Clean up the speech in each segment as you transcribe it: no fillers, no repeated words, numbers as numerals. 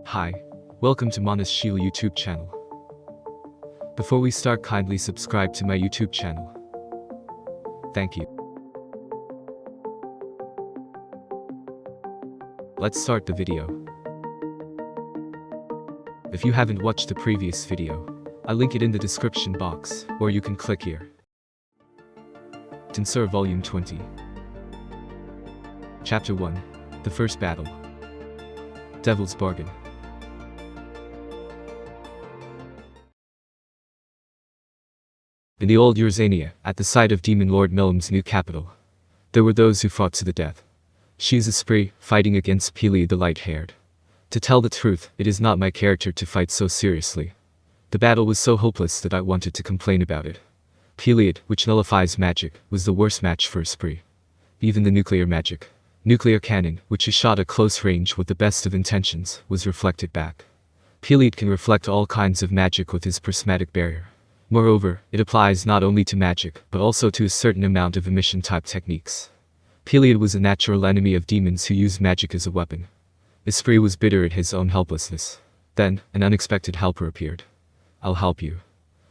Hi, welcome to Manas Shil YouTube channel. Before we start, kindly subscribe to my YouTube channel. Thank you. Let's start the video. If you haven't watched the previous video, I'll link it in the description box, or you can click here. Tensura Volume 20. Chapter 1. The First Battle. Devil's Bargain. In the old Urzania, at the site of Demon Lord Melm's new capital, there were those who fought to the death. She is Esprit, fighting against Peliod the light-haired. To tell the truth, it is not my character to fight so seriously. The battle was so hopeless that I wanted to complain about it. Peliod, which nullifies magic, was the worst match for Esprit. Even the nuclear magic, nuclear cannon, which is shot at close range with the best of intentions, was reflected back. Peliod can reflect all kinds of magic with his prismatic barrier. Moreover, it applies not only to magic, but also to a certain amount of emission-type techniques. Peliod was a natural enemy of demons who used magic as a weapon. Esprit was bitter at his own helplessness. Then, an unexpected helper appeared. "I'll help you."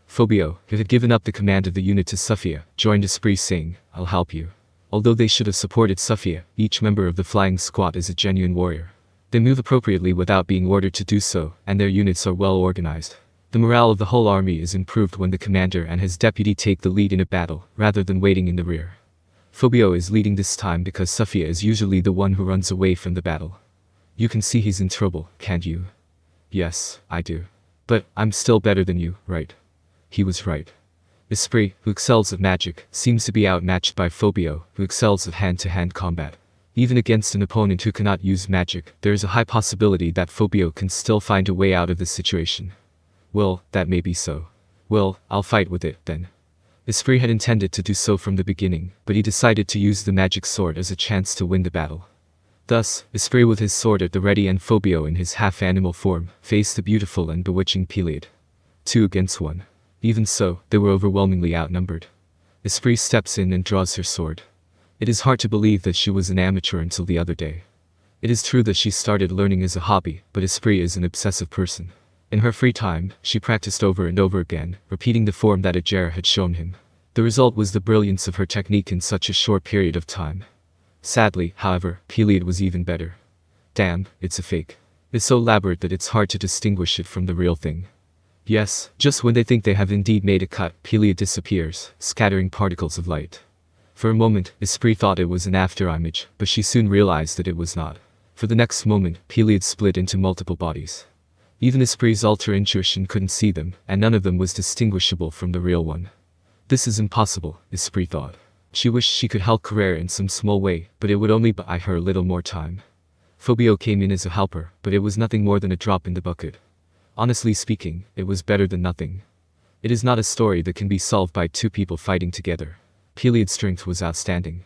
Phobio, who had given up the command of the unit to Sophia, joined Esprit saying, "I'll help you." Although they should have supported Sophia, each member of the flying squad is a genuine warrior. They move appropriately without being ordered to do so, and their units are well organized. The morale of the whole army is improved when the commander and his deputy take the lead in a battle, rather than waiting in the rear. Phobio is leading this time because Sophia is usually the one who runs away from the battle. You can see he's in trouble, can't you? Yes, I do. But, I'm still better than you, right? He was right. Esprit, who excels at magic, seems to be outmatched by Phobio, who excels at hand-to-hand combat. Even against an opponent who cannot use magic, there is a high possibility that Phobio can still find a way out of this situation. Well, that may be so. Well, I'll fight with it, then. Esprit had intended to do so from the beginning, but he decided to use the magic sword as a chance to win the battle. Thus, Esprit with his sword at the ready and Phobio in his half-animal form, faced the beautiful and bewitching Peliod. 2 against 1. Even so, they were overwhelmingly outnumbered. Esprit steps in and draws her sword. It is hard to believe that she was an amateur until the other day. It is true that she started learning as a hobby, but Esprit is an obsessive person. In her free time, she practiced over and over again, repeating the form that Ajara had shown him. The result was the brilliance of her technique in such a short period of time. Sadly, however, Peliod was even better. Damn, it's a fake. It's so elaborate that it's hard to distinguish it from the real thing. Yes, just when they think they have indeed made a cut, Peliod disappears, scattering particles of light. For a moment, Esprit thought it was an afterimage, but she soon realized that it was not. For the next moment, Peliod split into multiple bodies. Even Esprit's ultra-intuition couldn't see them, and none of them was distinguishable from the real one. This is impossible, Esprit thought. She wished she could help Carrere in some small way, but it would only buy her a little more time. Phobio came in as a helper, but it was nothing more than a drop in the bucket. Honestly speaking, it was better than nothing. It is not a story that can be solved by two people fighting together. Peliod's strength was outstanding.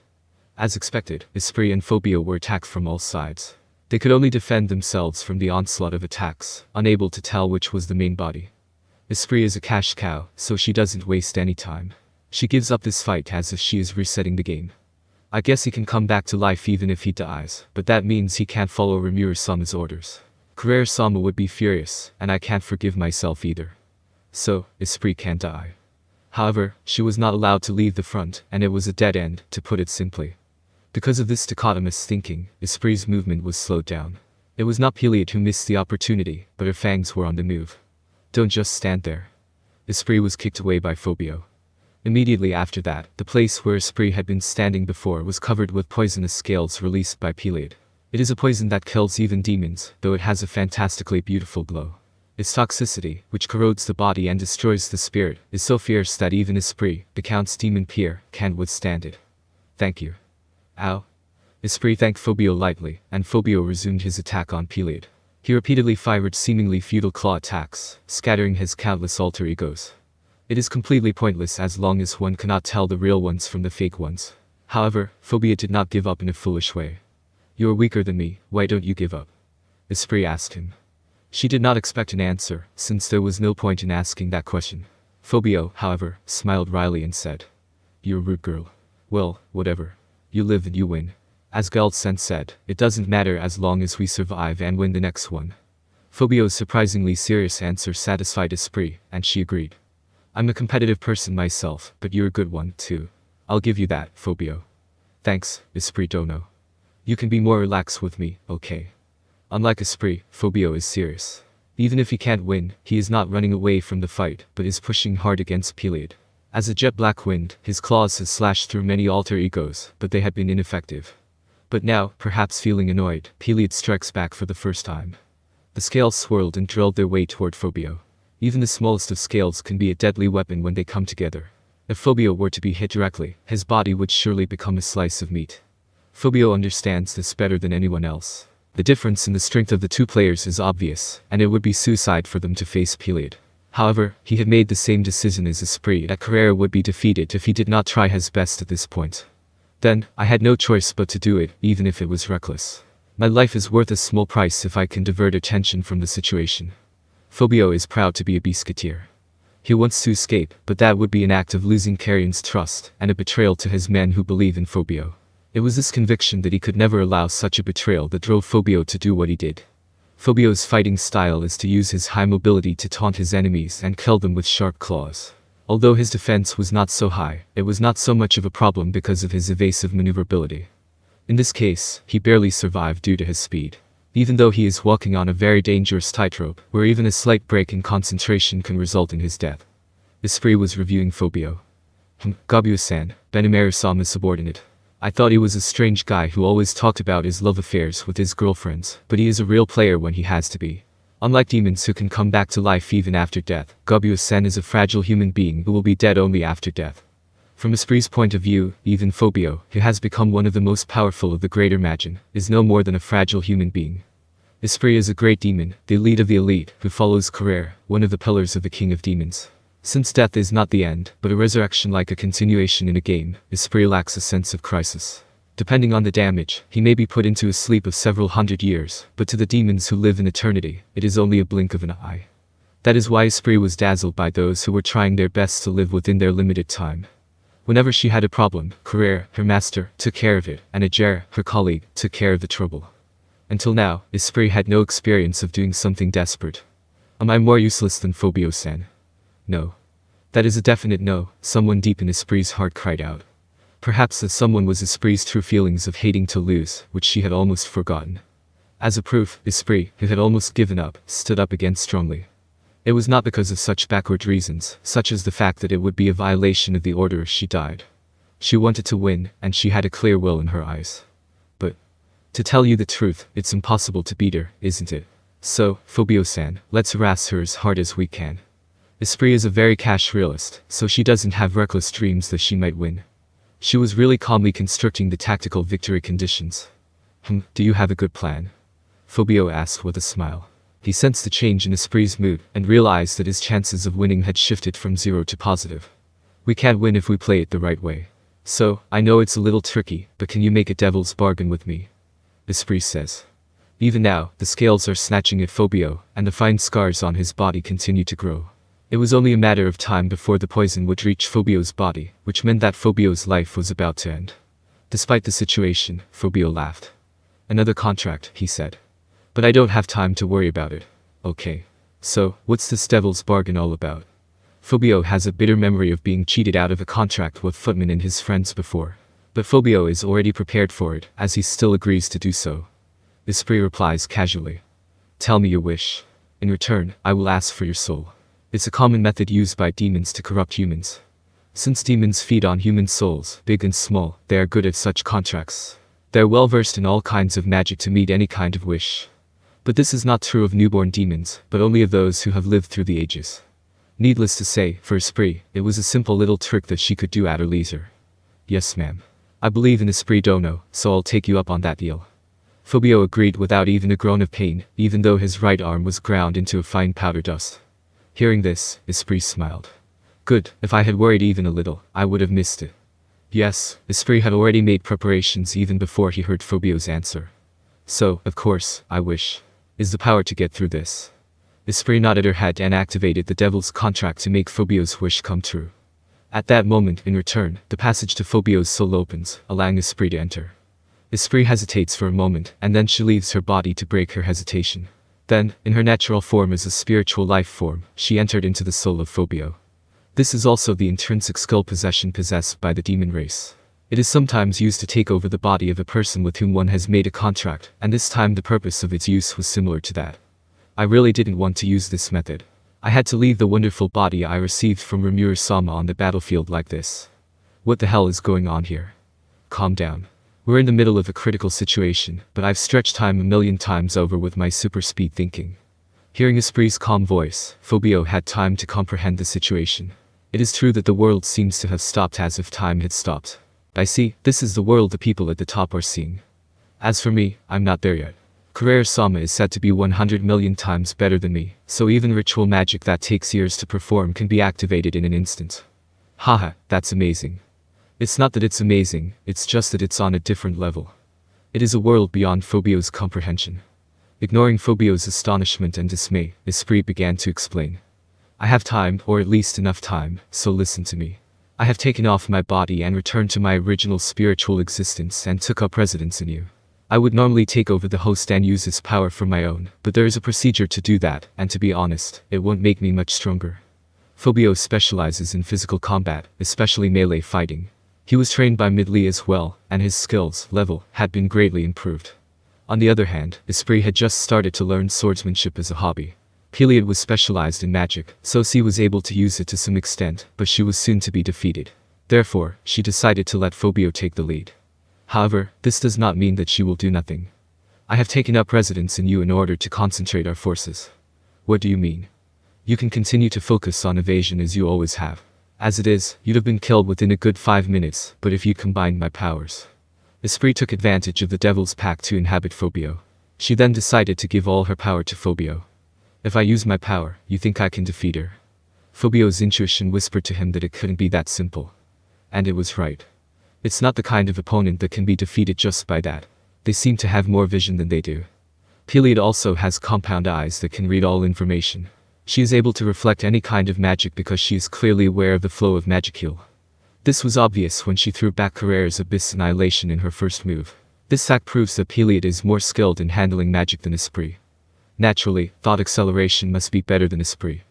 As expected, Esprit and Phobio were attacked from all sides. They could only defend themselves from the onslaught of attacks, unable to tell which was the main body. Esprit is a cash cow, so she doesn't waste any time. She gives up this fight as if she is resetting the game. I guess he can come back to life even if he dies, but that means he can't follow Rimuru-sama's orders. Carrere-sama would be furious, and I can't forgive myself either. So, Esprit can't die. However, she was not allowed to leave the front, and it was a dead end, to put it simply. Because of this dichotomous thinking, Esprit's movement was slowed down. It was not Peliod who missed the opportunity, but her fangs were on the move. Don't just stand there. Esprit was kicked away by Phobio. Immediately after that, the place where Esprit had been standing before was covered with poisonous scales released by Peliod. It is a poison that kills even demons, though it has a fantastically beautiful glow. Its toxicity, which corrodes the body and destroys the spirit, is so fierce that even Esprit, the Count's demon peer, can't withstand it. Thank you. Ow. Esprit thanked Phobio lightly, and Phobio resumed his attack on Peliod. He repeatedly fired seemingly futile claw attacks, scattering his countless alter egos. It is completely pointless as long as one cannot tell the real ones from the fake ones. However, Phobio did not give up in a foolish way. "You are weaker than me, why don't you give up?" Esprit asked him. She did not expect an answer, since there was no point in asking that question. Phobio, however, smiled wryly and said, "You're a rude girl. Well, whatever. You live and you win. As Galdsen said, it doesn't matter as long as we survive and win the next one. Phobio's surprisingly serious answer satisfied Esprit, and she agreed. I'm a competitive person myself, but you're a good one, too. I'll give you that, Phobio. Thanks, Esprit Dono. You can be more relaxed with me, okay? Unlike Esprit, Phobio is serious. Even if he can't win, he is not running away from the fight, but is pushing hard against Peliod. As a jet black wind, his claws had slashed through many alter egos, but they had been ineffective. But now, perhaps feeling annoyed, Peliod strikes back for the first time. The scales swirled and drilled their way toward Phobio. Even the smallest of scales can be a deadly weapon when they come together. If Phobio were to be hit directly, his body would surely become a slice of meat. Phobio understands this better than anyone else. The difference in the strength of the two players is obvious, and it would be suicide for them to face Peliod. However, he had made the same decision as Esprit that Carrera would be defeated if he did not try his best at this point. Then, I had no choice but to do it, even if it was reckless. My life is worth a small price if I can divert attention from the situation. Phobio is proud to be a Biscuiteer. He wants to escape, but that would be an act of losing Carrion's trust, and a betrayal to his men who believe in Phobio. It was this conviction that he could never allow such a betrayal that drove Phobio to do what he did. Phobio's fighting style is to use his high mobility to taunt his enemies and kill them with sharp claws. Although his defense was not so high, it was not so much of a problem because of his evasive maneuverability. In this case, he barely survived due to his speed. Even though he is walking on a very dangerous tightrope, where even a slight break in concentration can result in his death. Esprit was reviewing Phobio. Gabu-san, Benimaru-sama subordinate. I thought he was a strange guy who always talked about his love affairs with his girlfriends, but he is a real player when he has to be. Unlike demons who can come back to life even after death, Gabu-san is a fragile human being who will be dead only after death. From Esprit's point of view, even Phobio, who has become one of the most powerful of the greater Magin, is no more than a fragile human being. Esprit is a great demon, the elite of the elite, who follows Carrera, one of the pillars of the King of Demons. Since death is not the end, but a resurrection like a continuation in a game, Esprit lacks a sense of crisis. Depending on the damage, he may be put into a sleep of several hundred years, but to the demons who live in eternity, it is only a blink of an eye. That is why Esprit was dazzled by those who were trying their best to live within their limited time. Whenever she had a problem, Carrera, her master, took care of it, and Ajara, her colleague, took care of the trouble. Until now, Esprit had no experience of doing something desperate. Am I more useless than Phobio-san? No. That is a definite no, someone deep in Esprit's heart cried out. Perhaps that someone was Esprit's true feelings of hating to lose, which she had almost forgotten. As a proof, Esprit, who had almost given up, stood up again strongly. It was not because of such backward reasons, such as the fact that it would be a violation of the order if she died. She wanted to win, and she had a clear will in her eyes. But, to tell you the truth, it's impossible to beat her, isn't it? So, Phobio-san, let's harass her as hard as we can. Esprit is a very cash realist, so she doesn't have reckless dreams that she might win. She was really calmly constructing the tactical victory conditions. Do you have a good plan? Phobio asked with a smile. He sensed the change in Esprit's mood, and realized that his chances of winning had shifted from 0 to positive. We can't win if we play it the right way. So, I know it's a little tricky, but can you make a devil's bargain with me? Esprit says. Even now, the scales are snatching at Phobio, and the fine scars on his body continue to grow. It was only a matter of time before the poison would reach Phobio's body, which meant that Phobio's life was about to end. Despite the situation, Phobio laughed. Another contract, he said. But I don't have time to worry about it. Okay. So, what's this devil's bargain all about? Phobio has a bitter memory of being cheated out of a contract with Footman and his friends before. But Phobio is already prepared for it, as he still agrees to do so. Esprit replies casually. Tell me your wish. In return, I will ask for your soul. It's a common method used by demons to corrupt humans. Since demons feed on human souls, big and small, they are good at such contracts. They are well versed in all kinds of magic to meet any kind of wish. But this is not true of newborn demons, but only of those who have lived through the ages. Needless to say, for Esprit, it was a simple little trick that she could do at her leisure. Yes, ma'am. I believe in Esprit Dono, so I'll take you up on that deal. Phobio agreed without even a groan of pain, even though his right arm was ground into a fine powder dust. Hearing this, Esprit smiled. Good, if I had worried even a little, I would have missed it. Yes, Esprit had already made preparations even before he heard Phobio's answer. So, of course, I wish. Is the power to get through this. Esprit nodded her head and activated the devil's contract to make Phobio's wish come true. At that moment, in return, the passage to Phobio's soul opens, allowing Esprit to enter. Esprit hesitates for a moment, and then she leaves her body to break her hesitation. Then, in her natural form as a spiritual life form, she entered into the soul of Phobio. This is also the intrinsic skull possession possessed by the demon race. It is sometimes used to take over the body of a person with whom one has made a contract, and this time the purpose of its use was similar to that. I really didn't want to use this method. I had to leave the wonderful body I received from Rimuru-sama on the battlefield like this. What the hell is going on here? Calm down. We're in the middle of a critical situation, but I've stretched time a million times over with my super speed thinking. Hearing Esprit's calm voice, Phobio had time to comprehend the situation. It is true that the world seems to have stopped as if time had stopped. I see, this is the world the people at the top are seeing. As for me, I'm not there yet. Carrere-sama is said to be 100 million times better than me, so even ritual magic that takes years to perform can be activated in an instant. Haha, that's amazing. It's not that it's amazing, it's just that it's on a different level. It is a world beyond Phobio's comprehension. Ignoring Phobio's astonishment and dismay, Esprit began to explain. I have time, or at least enough time, so listen to me. I have taken off my body and returned to my original spiritual existence and took up residence in you. I would normally take over the host and use its power for my own, but there is a procedure to do that, and to be honest, it won't make me much stronger. Phobio specializes in physical combat, especially melee fighting. He was trained by Midley as well, and his skills level had been greatly improved. On the other hand, Esprit had just started to learn swordsmanship as a hobby. Peliod was specialized in magic, so she was able to use it to some extent, but she was soon to be defeated. Therefore, she decided to let Phobio take the lead. However, this does not mean that she will do nothing. I have taken up residence in you in order to concentrate our forces. What do you mean? You can continue to focus on evasion as you always have. As it is, you'd have been killed within a good 5 minutes, but if you combined my powers. Esprit took advantage of the Devil's Pact to inhabit Phobio. She then decided to give all her power to Phobio. If I use my power, you think I can defeat her? Phobio's intuition whispered to him that it couldn't be that simple. And it was right. It's not the kind of opponent that can be defeated just by that. They seem to have more vision than they do. Peliod also has compound eyes that can read all information. She is able to reflect any kind of magic because she is clearly aware of the flow of magicule. This was obvious when she threw back Carrere's Abyss Annihilation in her first move. This fact proves that Peliod is more skilled in handling magic than Esprit. Naturally, thought acceleration must be better than Esprit.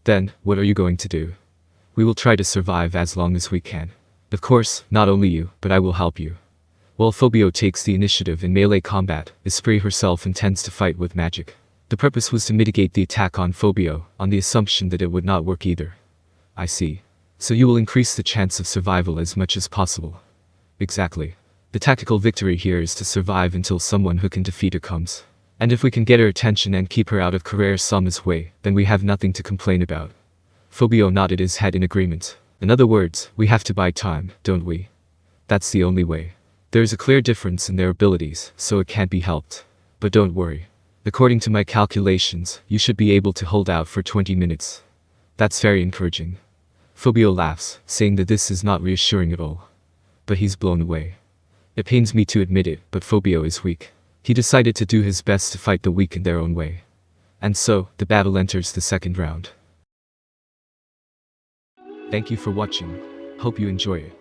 Then, what are you going to do? We will try to survive as long as we can. Of course, not only you, but I will help you. While Phobio takes the initiative in melee combat, Esprit herself intends to fight with magic. The purpose was to mitigate the attack on Phobio, on the assumption that it would not work either. I see. So you will increase the chance of survival as much as possible. Exactly. The tactical victory here is to survive until someone who can defeat her comes. And if we can get her attention and keep her out of Carrere-sama's way, then we have nothing to complain about. Phobio nodded his head in agreement. In other words, we have to buy time, don't we? That's the only way. There is a clear difference in their abilities, so it can't be helped. But don't worry. According to my calculations, you should be able to hold out for 20 minutes. That's very encouraging. Phobio laughs, saying that this is not reassuring at all. But he's blown away. It pains me to admit it, but Phobio is weak. He decided to do his best to fight the weak in their own way. And so, the battle enters the second round. Thank you for watching. Hope you enjoy it.